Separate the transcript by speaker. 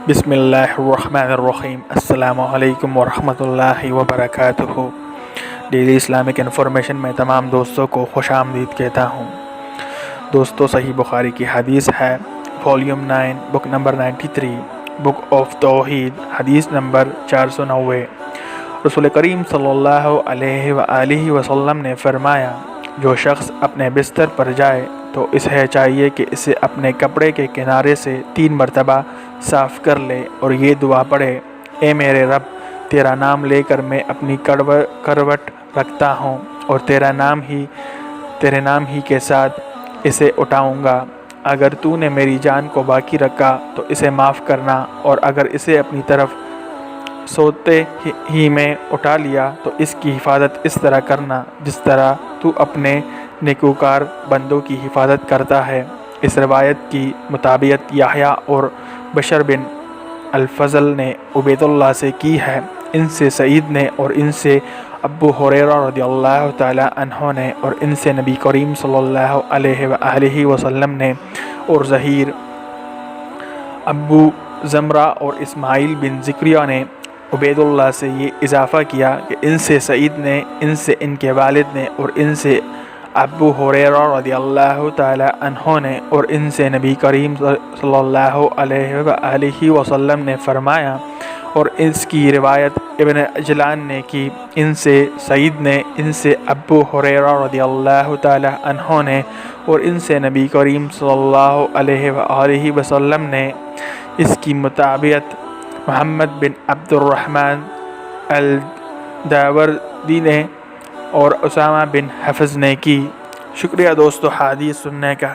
Speaker 1: بسم اللہ الرحمن الرحیم۔ السلام علیکم ورحمۃ اللہ وبرکاتہ۔ ڈیلی اسلامک انفارمیشن میں تمام دوستوں کو خوش آمدید کہتا ہوں۔ دوستو، صحیح بخاری کی حدیث ہے، volume 9، book number 93، book of توحید، حدیث نمبر 490۔ رسول کریم صلی اللہ علیہ وآلہ وسلم نے فرمایا، جو شخص اپنے بستر پر جائے تو اسے چاہیے کہ اسے اپنے کپڑے کے کنارے سے 3 مرتبہ صاف کر لے اور یہ دعا پڑھے: اے میرے رب، تیرا نام لے کر میں اپنی کروٹ رکھتا ہوں اور تیرے نام ہی کے ساتھ اسے اٹھاؤں گا۔ اگر تو نے میری جان کو باقی رکھا تو اسے معاف کرنا، اور اگر اسے اپنی طرف سوتے ہی میں اٹھا لیا تو اس کی حفاظت اس طرح کرنا جس طرح تو اپنے نیکوکار بندوں کی حفاظت کرتا ہے۔ اس روایت کی مطابقت یحییٰ اور بشر بن الفضل نے عبید اللہ سے کی ہے، ان سے سعید نے، اور ان سے ابو ہریرہ رضی اللہ تعالی عنہ نے، اور ان سے نبی کریم صلی اللہ علیہ وآلہ وسلم نے، اور زہیر، ابو زمرہ اور اسماعیل بن زکریہ نے عبید اللہ سے یہ اضافہ کیا کہ ان سے سعید نے، ان سے ان کے والد نے، اور ان سے ابو ہریرہ رضی اللہ تعالی عنہ نے، اور ان سے نبی کریم صلی اللہ علیہ وآلہ وسلم نے فرمایا، اور اس کی روایت ابن عجلان نے کی، ان سے سعید نے، ان سے ابو ہریرہ رضی اللہ تعالی عنہ نے، اور ان سے نبی کریم صلی اللہ علیہ وآلہ وسلم نے۔ اس کی مطابقت محمد بن عبد الرحمن الداوردی نے اور اسامہ بن حفص نے کی۔ شکریہ دوستو حدیث سننے کا۔